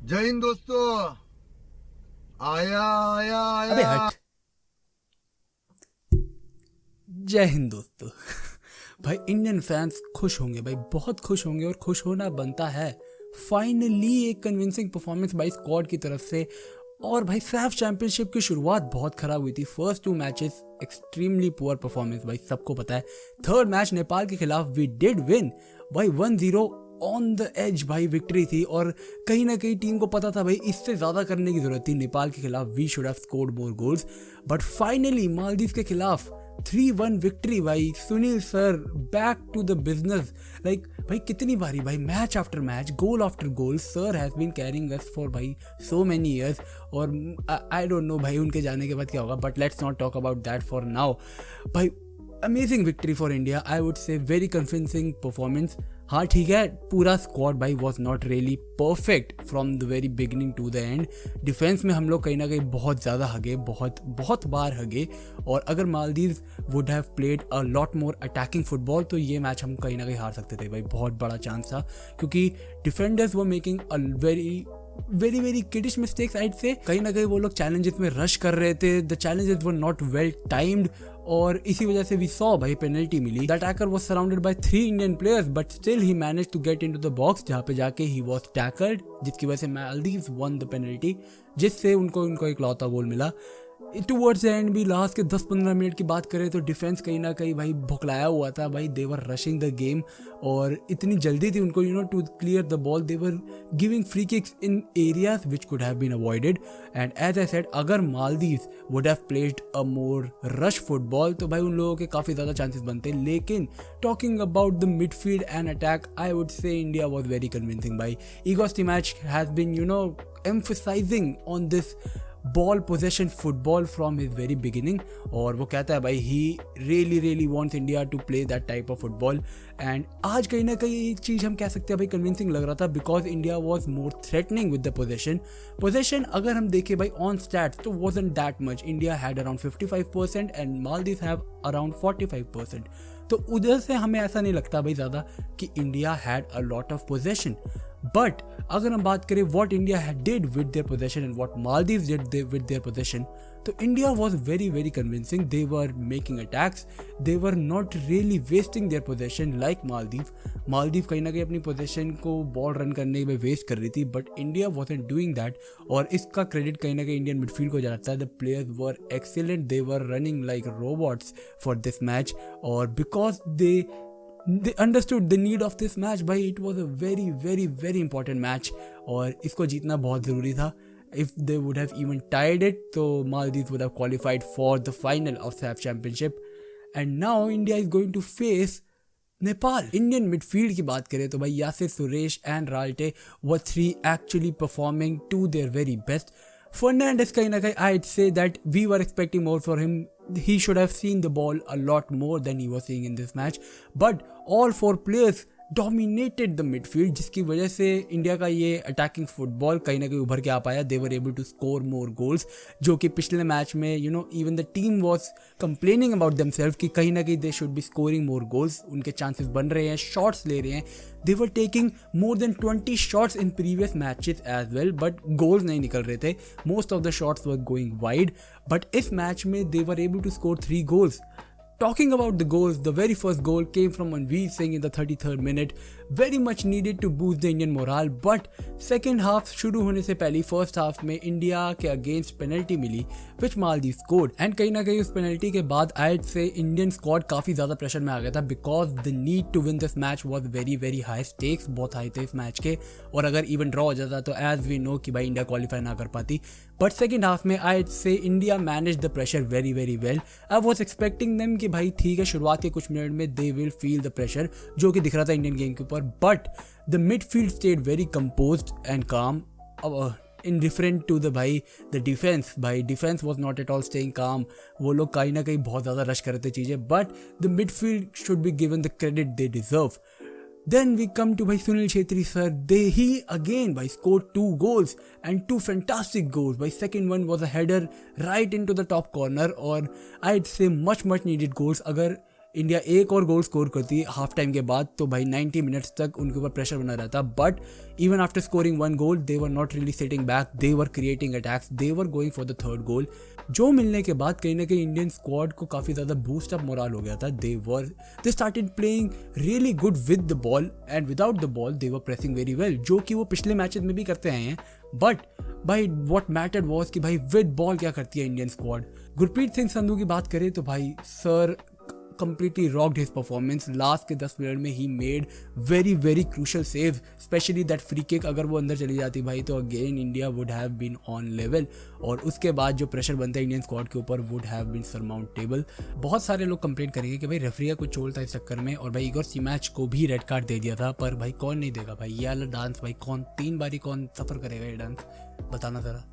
जय हिंद दोस्तों। आया आया अबे आया। हट। जय हिंद दोस्तों। भाई इंडियन फैंस खुश होंगे भाई, बहुत खुश होंगे और खुश होना बनता है। फाइनली एक कन्विंसिंग परफॉर्मेंस भाई स्क्वाड की तरफ से। और भाई सैफ चैंपियनशिप की शुरुआत बहुत खराब हुई थी। First 2 matches extremely poor performance भाई, सबको पता है। थर्ड मैच नेपाल के खिलाफ वी डिड विन भाई 1-0 ऑन द एज भाई, विक्ट्री थी। और कहीं ना कहीं टीम को पता था भाई इससे ज़्यादा करने की ज़रूरत थी। नेपाल के खिलाफ we should have scored more goals, but finally Maldives के खिलाफ 3-1 विक्ट्री भाई। Sunil sir back to the business. Like भाई कितनी बारी भाई, match after match, goal after goal, sir has been carrying us for भाई सो मैनी ईयर्स। और आई डोंट नो भाई उनके जाने के बाद क्या होगा, but let's not talk about that for now. भाई amazing victory for India, I would say very convincing performance. हाँ ठीक है, पूरा स्क्वाड भाई was not really perfect from the very beginning to the end. Defence में हम लोग कहीं ना कहीं बहुत ज़्यादा हगे, बहुत बार हगे। और अगर Maldives would have played a lot more attacking football तो ये मैच हम कहीं ना कहीं हार सकते थे भाई, बहुत बड़ा चांस था। क्योंकि defenders were making a very very very kiddish mistake side से। कहीं ना कहीं वो लोग चैलेंजेस में रश कर रहे थे, the challenges were not well timed. और इसी वजह से वी सॉ भाई पेनल्टी मिली। The attacker was surrounded by 3 Indian players, but still he managed to get into the box, जहां पे जाके ही वाज टैकल्ड, जिसकी वजह से मालदीव्स वन द पेनल्टी, जिससे उनको इकलौता गोल मिला। टूवर्ड्स द एंड भी लास्ट के 10-15 मिनट की बात करें तो डिफेंस कहीं ना कहीं भाई भुखलाया हुआ था भाई। They were rushing the game और इतनी जल्दी थी उनको to clear the ball. They were giving free kicks in areas which could have been avoided. And as I said, अगर Maldives would have played a more rush football तो भाई उन लोगों के काफ़ी ज़्यादा चांसेस बनते। लेकिन talking about the midfield and attack, I would say India was very convincing भाई। Igor match has been emphasizing on this ball possession football from his very beginning. और वो कहता है भाई he really wants India to play that type of football. And आज कहीं ना कहीं एक चीज़ हम कह सकते हैं भाई कन्विंसिंग लग रहा था, because India was more threatening with the possession अगर हम देखें भाई ऑन स्टैट्स तो wasn't that much. India had around 55% and Maldives have around 45%। तो उधर से हमें ऐसा नहीं लगता भाई ज़्यादा कि India had a lot of possession. But अगर हम बात करें what India did with their possession and what Maldives did with their possession, तो India was very convincing. They were making attacks, they were not really wasting their possession like Maldives कहीं ना कहीं अपनी possession को ball run करने में waste कर रही थी, but India wasn't doing that. और इसका क्रेडिट कहीं ना कहीं इंडियन मिडफील्ड को जाता है। The players were excellent, they were running like robots for this match. और because they understood the need of this match भाई, it was a very important match और इसको जीतना बहुत ज़रूरी था। If they would have even tied it तो Maldives would have qualified for the final of SAF Championship and now India is going to face Nepal. Indian midfield की बात करें तो भाई Yasir, Suresh and Ralte were 3 actually performing to their very best. Fernandes कहीं ना कहीं I'd say that we were expecting more for him. He should have seen the ball a lot more than he was seeing in this match. But all 4 players dominated the midfield, जिसकी वजह से India का ये attacking football कहीं ना कहीं उभर के आ पाया। They were able to score more goals, जो कि पिछले मैच में even the team was complaining about themself कि कहीं ना कहीं they should be scoring more goals. उनके चांसेस बन रहे हैं, शॉट्स ले रहे हैं। They were taking more than 20 shots in previous matches as well, but goals नहीं निकल रहे थे। Most of the shots were going wide, but इस मैच में they were able to score 3 goals. Talking about the goals, the very first goal came from Manveer Singh in the 33rd minute, very much needed to boost the Indian morale. But second half शुरू होने से पहले first half में India के against penalty मिली which Maldives scored, and कहीं ना कहीं उस पेनल्टी के बाद I'd say इंडियन स्क्वाड काफ़ी ज़्यादा प्रेशर में आ गया था, because the need to win this match was very high stakes, बहुत हाई थे इस मैच के। और अगर इवन ड्रॉ हो जाता तो as we know कि भाई इंडिया क्वालिफाई ना कर पाती। बट सेकेंड हाफ में I'd say India manage the pressure very well. I was expecting them कि भाई ठीक है शुरुआत के कुछ मिनट में they will feel the pressure, जो कि दिख रहा था इंडियन गेम के ऊपर। But the midfield stayed very composed and calm, indifferent to the भाई द डिफेंस। भाई defence was not at all staying calm. वो लोग कहीं ना कहीं बहुत ज़्यादा रश कर रहे थे चीज़ें, but the midfield should be given the credit they deserve. Then we come to भाई Sunil Chhetri sir. He again भाई scored 2 goals and 2 fantastic goals. भाई second one was a header right into the top corner और I'd say much needed goals. अगर India एक और goal score करती half time के बाद तो भाई 90 मिनट्स तक उनके ऊपर प्रेशर बना रहता, but even after scoring one goal they were not really sitting back, they were creating attacks, they were going for the third goal, जो मिलने के बाद कहीं ना कहीं इंडियन स्क्वाड को काफ़ी ज़्यादा बूस्ट अप मोरल हो गया था। They started playing really good with the ball and without the ball they were pressing very well, जो कि वो पिछले मैचेस में भी करते आए हैं, बट भाई व्हाट मैटर्ड वाज कि भाई विद बॉल क्या करती है इंडियन स्क्वाड। गुरप्रीत सिंह संधू की बात करें तो भाई sir completely rocked his performance. Last के 10 मिनट में he made very crucial save, especially that free kick अगर वो अंदर चली जाती भाई तो again India would have been on level, और उसके बाद जो प्रेशर बनता है इंडियन स्क्वाड के ऊपर would have been surmountable। बहुत सारे लोग कंप्लेंट करेंगे कि भाई रेफरी का कुछ चोल था इस चक्कर में, और भाई इगोर सीमैच को भी रेड कार्ड दे दिया था, पर भाई कौन नहीं देगा भाई ये वाला डांस, भाई कौन 3 बारी कौन सफर करेगा ये डांस, बताना जरा।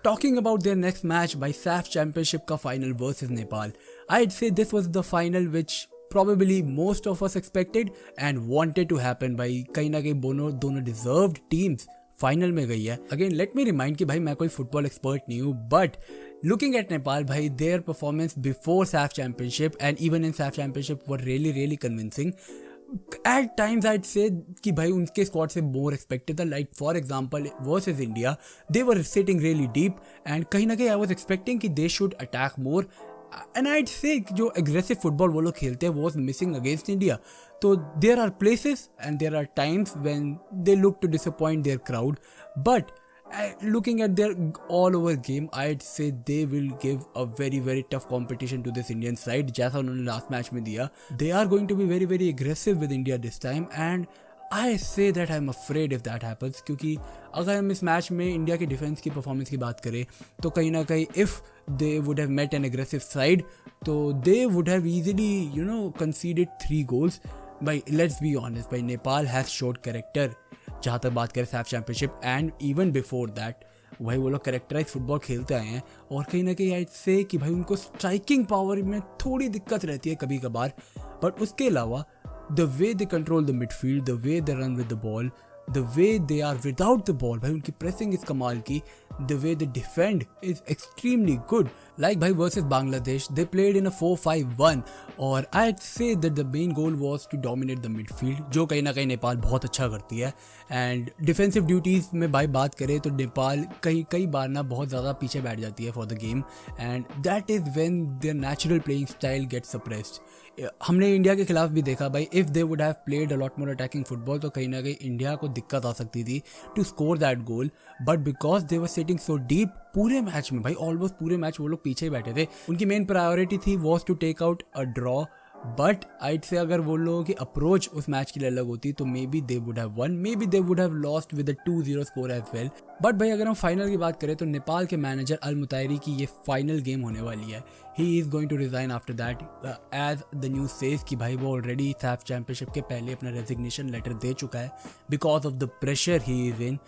Talking about their next match by SAF Championship का final versus Nepal, I'd say this was the final which probably most of us expected and wanted to happen। भाई कहीं ना कहीं दोनों deserved teams फाइनल में गई है। अगेन लेट मी रिमाइंड कि भाई मैं कोई फुटबॉल एक्सपर्ट नहीं हूँ, बट लुकिंग एट नेपाल भाई their performance before SAFF championship and even in SAFF championship were really convincing. At times I'd say कि भाई उनके स्क्वाड से मोर एक्सपेक्टेड था, like for example versus India they were sitting really deep and कहीं ना कहीं I was expecting कि they should attack more, and I'd say जो एग्रेसिव फुटबॉल वो लोग खेलते हैं वॉज मिसिंग अगेंस्ट इंडिया। तो there are places and there are times when they look to disappoint their crowd, but looking at their all over game I'd say they will give a very tough competition to this Indian side जैसा उन्होंने last match में दिया। They are going to be very aggressive with India this time and I say that I'm afraid if that happens, क्योंकि अगर हम इस match में India के डिफेंस की परफॉर्मेंस की बात करें तो कहीं ना कहीं if they would have met an aggressive side तो they would have easily conceded 3 goals। भाई let's be honest भाई नेपाल has showed character जहाँ तक बात करें Saif championship and even before that भाई वो लोग कैरेक्टराइज फुटबॉल खेलते आए हैं, और कहीं ना कहीं आई से कि भाई उनको स्ट्राइकिंग पावर में थोड़ी दिक्कत रहती है कभी कभार, बट उसके अलावा the way they control the midfield, the way they run with the ball, the way they are without the ball, भाई उनकी प्रेसिंग इस कमाल की, the way they defend is extremely good. Like भाई versus Bangladesh they played in a 4-5-1 और I say that the main goal was to dominate the midfield, जो कहीं ना कहीं नेपाल बहुत अच्छा करती है। एंड डिफेंसिव ड्यूटीज़ में भाई बात करें तो नेपाल कई बार ना बहुत ज़्यादा पीछे बैठ जाती है for the game, and that is when their natural playing style gets suppressed. हमने इंडिया के खिलाफ भी देखा भाई if they would have played a lot more attacking football तो कहीं ना कहीं इंडिया को दिक्कत आ सकती थी to score that goal, but because they were sitting so deep पूरे मैच में भाई ऑलमोस्ट पूरे मैच वो लोग पीछे ही बैठे थे, उनकी मेन प्रायोरिटी थी was to take out a draw. But I'd say अगर वो लोगों की अप्रोच उस मैच के लिए अलग होती तो maybe they would have won, maybe they would have lost with a 2-0 score as well. But भाई अगर हम फाइनल की बात करें तो नेपाल के मैनेजर अल मुतायरी की ये फाइनल गेम होने वाली है, he is going to resign after that as the news says कि भाई वो ऑलरेडी सैफ चैंपियनशिप के पहले अपना रेजिग्नेशन लेटर दे चुका है because of the pressure he is in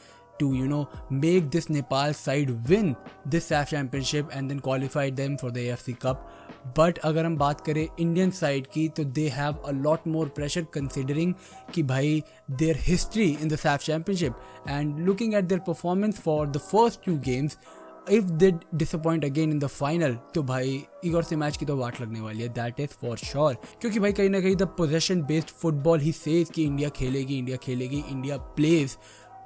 to make this Nepal side win this SAF championship and then qualify them for the AFC Cup। but अगर हम बात करें इंडियन साइड की तो they have a lot more pressure considering कि भाई their history in the SAF championship and looking at their performance for the first 2 games if they disappoint again in the final तो भाई Igor से match की तो वाट लगने वाली है, that is for sure। क्योंकि भाई कहीं ना कहीं the possession based football he says कि इंडिया खेलेगी, India plays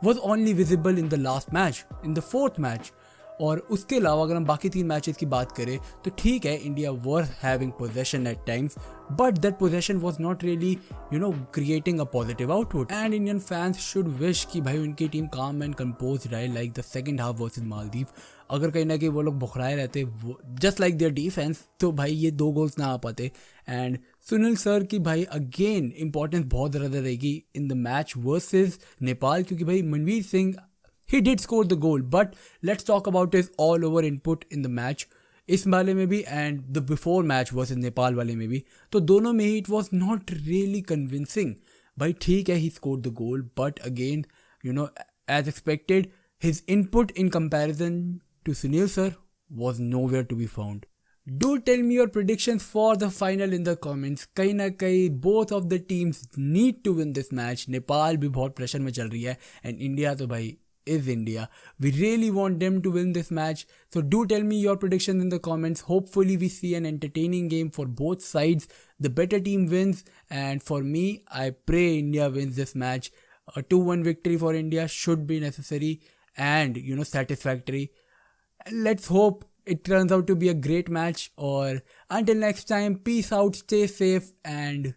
was only visible in the last match, in the 4th match। और उसके अलावा अगर हम बाकी 3 मैचेस की बात करें तो ठीक है India were having possession at times but that possession was not really creating a positive output and Indian fans should wish कि भाई उनकी टीम काम एंड कंपोज रहे like the second half versus Maldives. अगर कहीं ना कहीं वो लोग बुखराए रहते जस्ट लाइक देयर डिफेंस तो भाई ये 2 गोल्स ना आ पाते। एंड सुनील सर की भाई अगेन इंपॉर्टेंस बहुत ज़्यादा रहेगी in the match versus Nepal, क्योंकि भाई Manveer Singh he did score the goal, but let's talk about his all over input in the match इस वाले में भी and the before match versus Nepal वाले में भी, तो दोनों में ही it was not really convincing. भाई ठीक है he scored the goal but again as expected his input in comparison to Sunil sir was nowhere to be found. Do tell me your predictions for the final in the comments. कहीं ना कहीं both of the teams need to win this match. Nepal भी बहुत pressure में चल रही है and India तो भाई is India. We really want them to win this match. So do tell me your predictions in the comments. Hopefully we see an entertaining game for both sides. The better team wins, and for me, I pray India wins this match. A 2-1 victory for India should be necessary and satisfactory. Let's hope it turns out to be a great match. Or until next time, peace out, stay safe, and